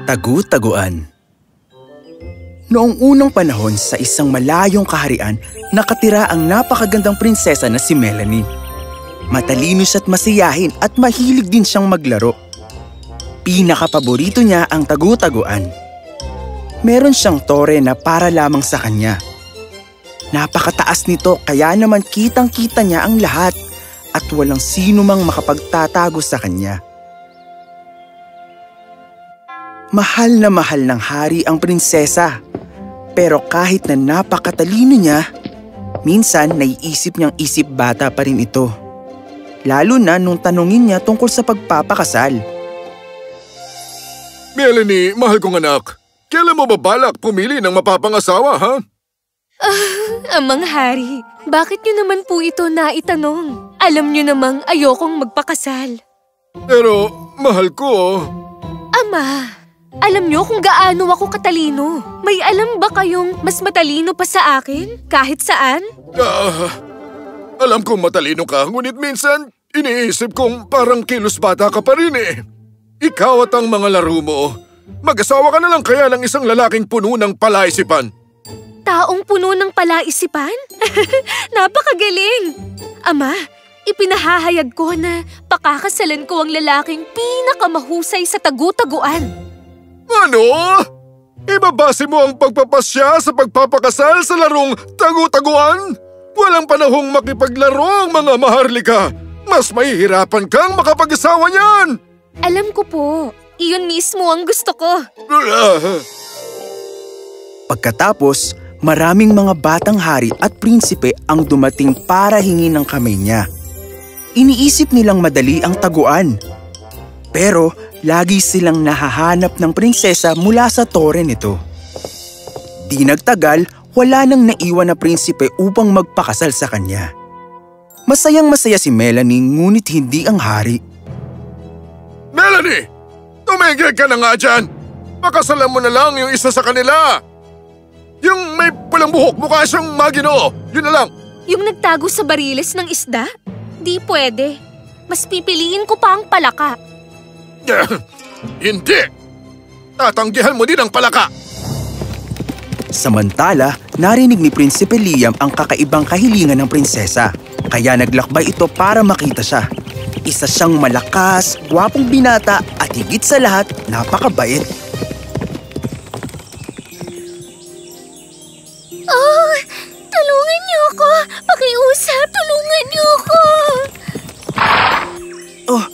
Tagu-taguan. Noong unang panahon sa isang malayong kaharian, nakatira ang napakagandang prinsesa na si Melanie. Matalino siya't masiyahin at mahilig din siyang maglaro. Pinakapaborito niya ang tagu-taguan. Meron siyang tore na para lamang sa kanya. Napakataas nito kaya naman kitang-kita niya ang lahat at walang sino mang makapagtatago sa kanya. Mahal ng hari ang prinsesa. Pero kahit na napakatalino niya, minsan naiisip niyang isip bata pa rin ito. Lalo na nung tanungin niya tungkol sa pagpapakasal. Melanie, mahal kong anak. Kailan mo ba balak pumili ng mapapangasawa, ha? Amang hari, bakit niyo naman po ito naitanong? Alam niyo namang ayokong magpakasal. Pero, mahal ko. Ama, alam niyo kung gaano ako katalino. May alam ba kayong mas matalino pa sa akin? Kahit saan? Alam kong matalino ka, ngunit minsan iniisip kong parang kilos bata ka pa rin eh. Ikaw at ang mga laro mo. Mag-asawa ka na lang kaya ng isang lalaking puno ng palaisipan. Taong puno ng palaisipan? Napakagaling! Ama, ipinahahayag ko na pakakasalan ko ang lalaking pinakamahusay sa tagu-taguan. Ano? Ibabase mo ang pagpapasya sa pagpapakasal sa larong tagu-taguan? Walang panahong makipaglaro ang mga maharlika. Mas mahihirapan kang makapag-asawa niyan. Alam ko po. Iyon mismo ang gusto ko. Pagkatapos, maraming mga batang hari at prinsipe ang dumating para hingin ng kamay niya. Iniisip nilang madali ang taguan. Pero lagi silang nahahanap ng prinsesa mula sa tore nito. Di nagtagal, wala nang naiwan na prinsipe upang magpakasal sa kanya. Masayang-masaya si Melanie ngunit hindi ang hari. Melanie! Tumigil ka na nga dyan! Pakasalan mo na lang yung isa sa kanila! Yung may pulang buhok, mukha siyang Maginoo! Yun na lang! Yung nagtago sa bariles ng isda? Di pwede. Mas pipiliin ko pa ang palaka. Hindi! Tatanggihan mo din ang palaka! Samantala, narinig ni Prinsipe Liam ang kakaibang kahilingan ng prinsesa. Kaya naglakbay ito para makita siya. Isa siyang malakas, gwapong binata at higit sa lahat, napakabait. Oh, tulungan niyo ako! Pakiusap, tulungan niyo ako! Oh,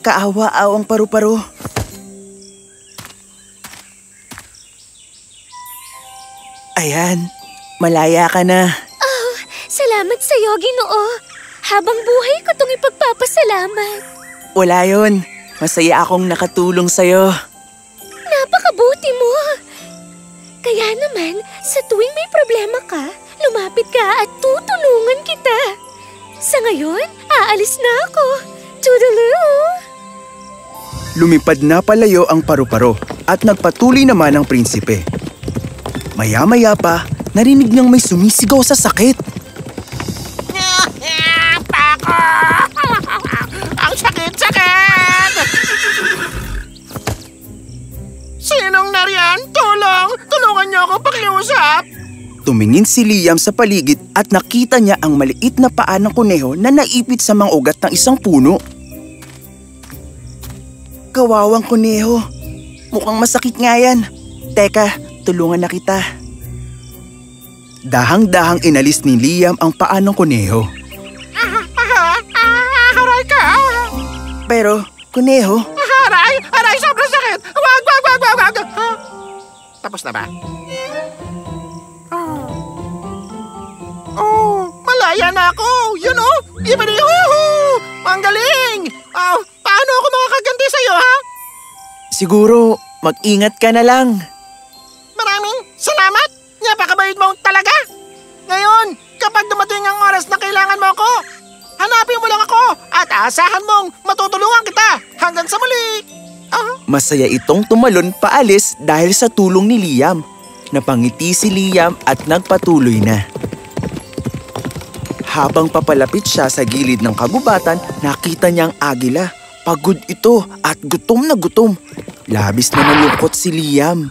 kaawa-awang paru-paro. Ayan, malaya ka na. Oh, salamat sa'yo, Ginoo. Habang buhay ko itong ipagpapasalamat. Wala yun. Masaya akong nakatulong sa'yo. Napakabuti mo. Kaya naman, sa tuwing may problema ka, lumapit ka at tutulungan kita. Sa ngayon, aalis na ako. Toodaloo! Lumipad na palayo ang paru-paro at nagpatuloy naman ang prinsipe. Maya-maya pa, narinig niyang may sumisigaw sa sakit. Pako! Ang sakit-sakit! Sinong nariyan? Tulong! Tulungan niyo ako pakiusap! Tumingin si Liam sa paligid at nakita niya ang maliit na paa ng kuneho na naipit sa mga ugat ng isang puno. Kawawang kuneho. Mukhang masakit nga yan. Teka, tulungan na kita. Dahang-dahang inalis ni Liam ang paa ng kuneho. Aray ka! Pero, kuneho... Aray! Sobrang sakit! Wag! Tapos na ba? Oh, malaya na ako! Yun oh! Ibanihuhu! Ang galing! Paano ako makakaganti sa'yo, ha? Siguro, mag-ingat ka na lang. Maraming salamat! Napakabait mo talaga! Ngayon, kapag dumating ang oras na kailangan mo ako, hanapin mo lang ako at aasahan mong matutulungan kita hanggang sa muli! Masaya itong tumalon paalis dahil sa tulong ni Liam. Napangiti si Liam at nagpatuloy na. Habang papalapit siya sa gilid ng kagubatan, nakita niya ang agila. Pagod ito at gutom na gutom. Labis na nalungkot si Liam.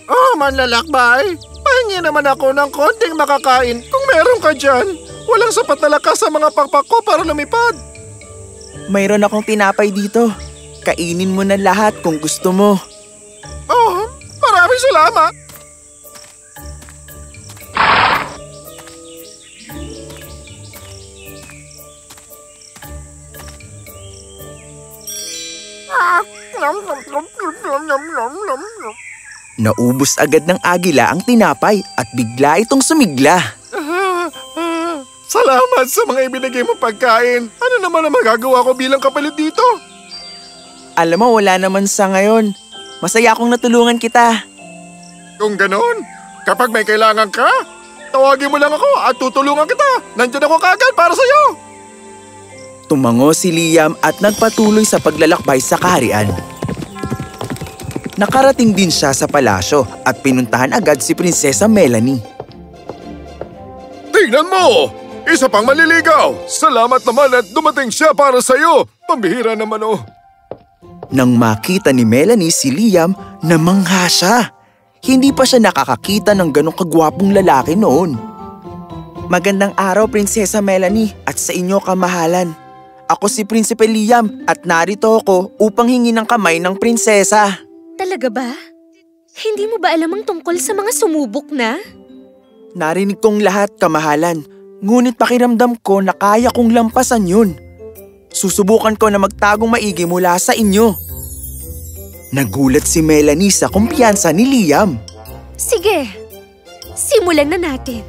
Oh, manlalakbay! Pahingi naman ako ng konting makakain kung meron ka dyan. Walang sapat na lakas sa mga pakpak ko para lumipad. Mayroon akong tinapay dito. Kainin mo na lahat kung gusto mo. Oh, maraming salamat! Naubos agad ng agila ang tinapay at bigla itong sumigla. Salamat sa mga ibinigay mo pagkain. Ano naman ang magagawa ko bilang kapalit dito? Alam mo, wala naman sa ngayon. Masaya akong natulungan kita. Kung ganon, kapag may kailangan ka, tawagin mo lang ako at tutulungan kita. Nandiyan ako kaagad para sa'yo. Tumango si Liam at nagpatuloy sa paglalakbay sa kaharian. Nakarating din siya sa palasyo at pinuntahan agad si Prinsesa Melanie. Tingnan mo! Isa pang maliligaw! Salamat naman at dumating siya para sa'yo. Pambihira naman oh. Nang makita ni Melanie si Liam, namangha siya. Hindi pa siya nakakakita ng ganong kagwapong lalaki noon. Magandang araw, Prinsesa Melanie, at sa inyo kamahalan. Ako si Prinsipe Liam at narito ako upang hingi ng kamay ng prinsesa. Talaga ba? Hindi mo ba alam ang tungkol sa mga sumubok na? Narinig kong lahat, kamahalan. Ngunit pakiramdam ko na kaya kong lampasan yun. Susubukan ko na magtagong maigi mula sa inyo. Nagulat si Melanie sa kumpiyansa ni Liam. Sige, simulan na natin.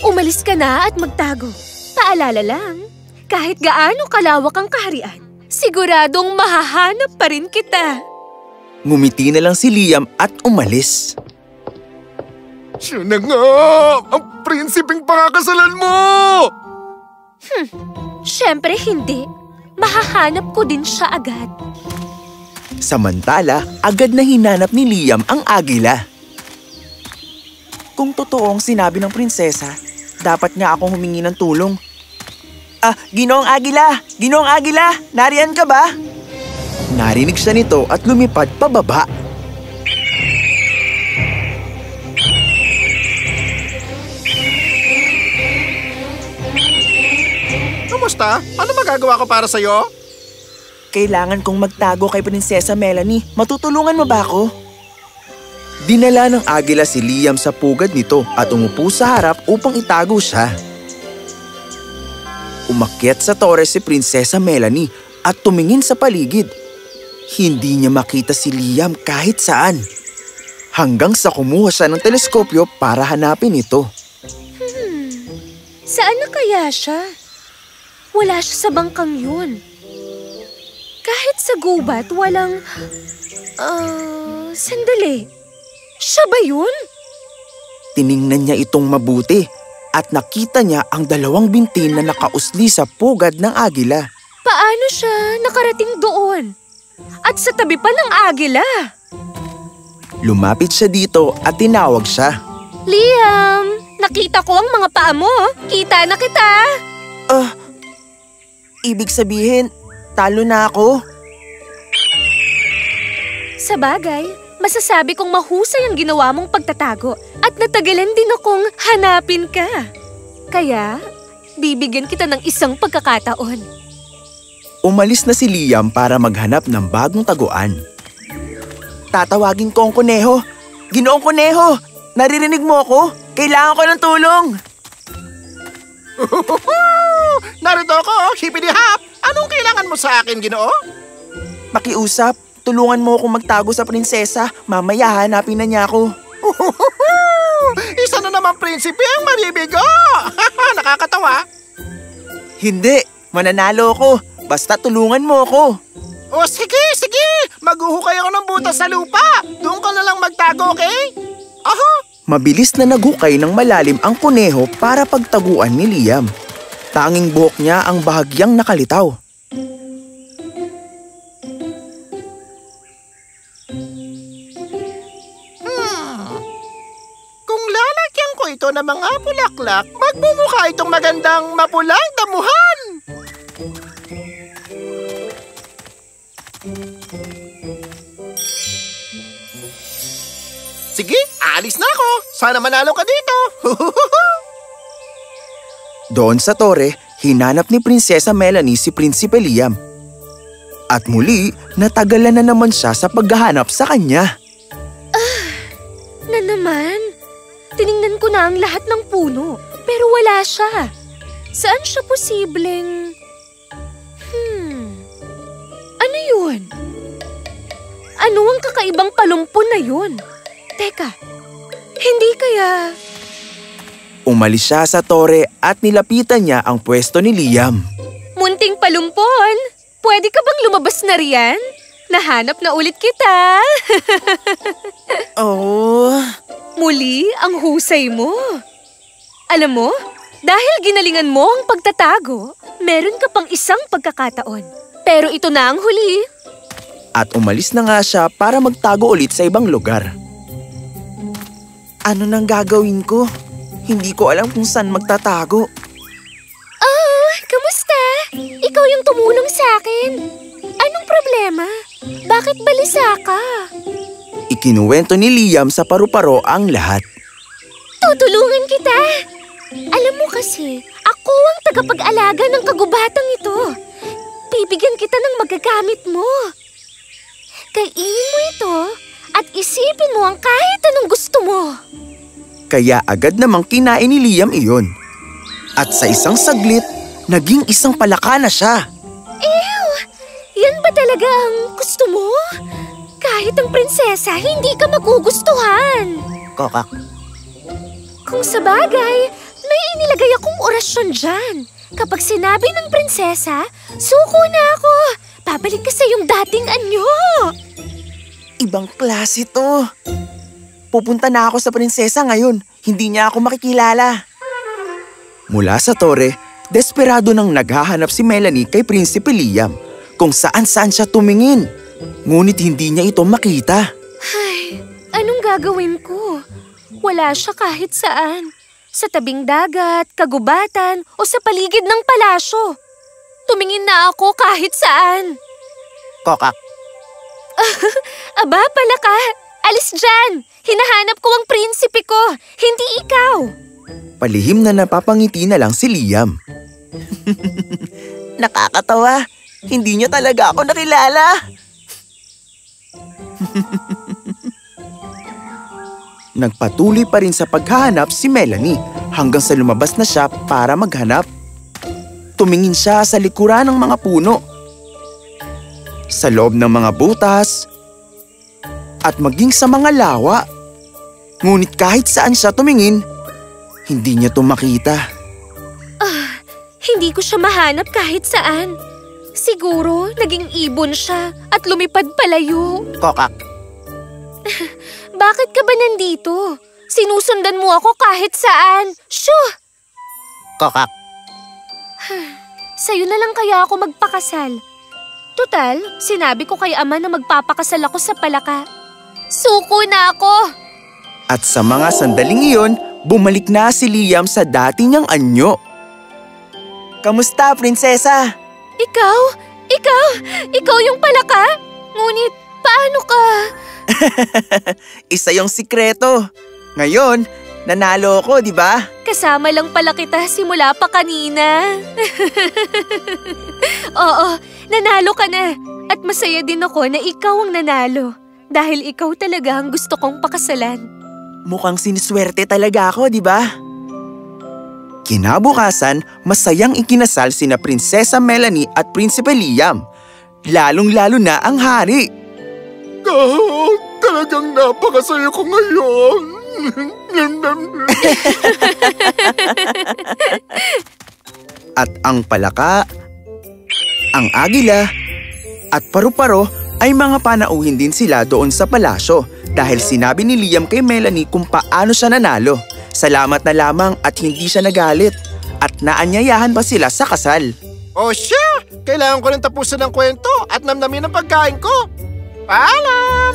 Umalis ka na at magtago. Paalala lang, kahit gaano kalawak ang kaharian, siguradong mahahanap pa rin kita. Ngumiti na lang si Liam at umalis. Siya na nga! Ang prinsipeng pakakasalan mo! Siyempre hindi. Mahahanap ko din siya agad. Samantala, agad na hinanap ni Liam ang agila. Kung totoong sinabi ng prinsesa, dapat nga akong humingi ng tulong. Ginoong Agila! Ginoong Agila! Nariyan ka ba? Narinig siya nito at lumipad pababa. Kumusta? Ano magagawa ko para sa'yo? Kailangan kong magtago kay Prinsesa Melanie. Matutulungan mo ba ako? Dinala ng agila si Liam sa pugad nito at umupo sa harap upang itago siya. Umakyat sa tore si Prinsesa Melanie at tumingin sa paligid. Hindi niya makita si Liam kahit saan. Hanggang sa kumuha siya ng teleskopyo para hanapin ito. Saan na kaya siya? Wala siya sa bangkang yun. Kahit sa gubat, walang… sandali. Siya ba yun? Tiningnan niya itong mabuti at nakita niya ang dalawang binti na nakausli sa pugad ng agila. Paano siya nakarating doon? At sa tabi pa ng agila? Lumapit siya dito at tinawag siya. Liam, nakita ko ang mga paa mo. Kita na kita. Ibig sabihin, talo na ako? Sa bagay, masasabi kong mahusay ang ginawa mong pagtatago at natagalan din akong hanapin ka. Kaya, bibigyan kita ng isang pagkakataon. Umalis na si Liam para maghanap ng bagong taguan. Tatawagin ko ang kuneho. Ginoong kuneho, naririnig mo ako? Kailangan ko ng tulong. Narito ako, hippity-hop! Anong kailangan mo sa akin, Ginoo? Makiusap, tulungan mo akong magtago sa prinsesa. Mamaya hanapin na niya ako. Isa na naman prinsipe ang mabibigo! Nakakatawa! Hindi, mananalo ako. Basta tulungan mo ako. O sige! Maghuhukay ako ng butas sa lupa! Doon ka na lang magtago, okay? Aha! Mabilis na naghukay ng malalim ang kuneho para pagtaguan ni Liam. Tanging buhok niya ang bahagyang nakalitaw. Kung lalagyan ko ko ito ng mga bulaklak, magmumukha itong magandang mapulang damuhan. Sige, aalis na ako. Sana manalo ka dito. Doon sa tore, hinanap ni Prinsesa Melanie si Prinsipe Liam. At muli, natagalan na naman siya sa paghahanap sa kanya. Na naman? Tiningnan ko na ang lahat ng puno, pero wala siya. Saan siya posibleng... Ano yun? Ano ang kakaibang palumpon na yun? Teka, hindi kaya... Umalis siya sa tore at nilapitan niya ang pwesto ni Liam. Munting palumpon, pwede ka bang lumabas na riyan? Nahanap na ulit kita. Oh... Muli, ang husay mo. Alam mo, dahil ginalingan mo ang pagtatago, meron ka pang isang pagkakataon. Pero ito na ang huli. At umalis na nga siya para magtago ulit sa ibang lugar. Ano nang gagawin ko? Hindi ko alam kung saan magtatago. Oh, kamusta? Ikaw yung tumulong sa akin. Anong problema? Bakit balisa ka? Ikinuwento ni Liam sa paru-paro ang lahat. Tutulungan kita. Alam mo kasi, ako ang tagapag-alaga ng kagubatang ito. Bibigyan kita ng magagamit mo. Kainin mo ito at isipin mo ang kahit anong gusto mo. Kaya agad namang kinain ni Liam iyon. At sa isang saglit, naging isang palaka na siya. Ew! Yan ba talaga ang gusto mo? Kahit ang prinsesa, hindi ka magugustuhan. Kokak. Kung sa bagay, may inilagay akong orasyon dyan. Kapag sinabi ng prinsesa, suko na ako. Babalik ka sa iyong dating anyo. Ibang klase to. Pupunta na ako sa prinsesa ngayon. Hindi niya ako makikilala. Mula sa tore, desperado nang naghahanap si Melanie kay Prinsipe Liam kung saan-saan siya tumingin. Ngunit hindi niya ito makita. Ay, anong gagawin ko? Wala siya kahit saan. Sa tabing dagat, kagubatan, o sa paligid ng palasyo. Tumingin na ako kahit saan. Kokak. Aba, palaka! Alis dyan! Hinahanap ko ang prinsipe ko, hindi ikaw! Palihim na napapangiti na lang si Liam. Nakakatawa. Hindi niya talaga ako nakilala. Nagpatuloy pa rin sa paghahanap si Melanie hanggang sa lumabas na siya para maghanap. Tumingin siya sa likuran ng mga puno, sa loob ng mga butas, at maging sa mga lawa. Ngunit kahit saan siya tumingin, hindi niya ito makita. Hindi ko siya mahanap kahit saan. Siguro naging ibon siya at lumipad palayo. Kokak. Bakit ka ba nandito? Sinusundan mo ako kahit saan. Shoo! Kokak. Sa'yo na lang kaya ako magpakasal. Tutal, sinabi ko kay ama na magpapakasal ako sa palaka. Suko na ako! At sa mga sandaling iyon, bumalik na si Liam sa dati niyang anyo. Kamusta, prinsesa? Ikaw yung palaka? Ngunit, paano ka? Isa yung sikreto. Ngayon, nanalo ko, di ba? Kasama lang pala kita simula pa kanina. Oo, nanalo ka na. At masaya din ako na ikaw ang nanalo. Dahil ikaw talaga ang gusto kong pakasalan. Mukhang siniswerte talaga ako, di ba? Kinabukasan, masayang ikinasal sina Prinsesa Melanie at Prinsipe Liam. Lalong-lalo na ang hari. Talagang napakasaya ko ngayon. At ang palaka, ang agila, at paru-paro ay mga panauhin din sila doon sa palasyo dahil sinabi ni Liam kay Melanie kung paano siya nanalo. Salamat na lamang at hindi siya nagalit at naanyayahan pa sila sa kasal. O siya, kailangan ko rin tapusin ang kwento at namnamin ang pagkain ko. Paalam!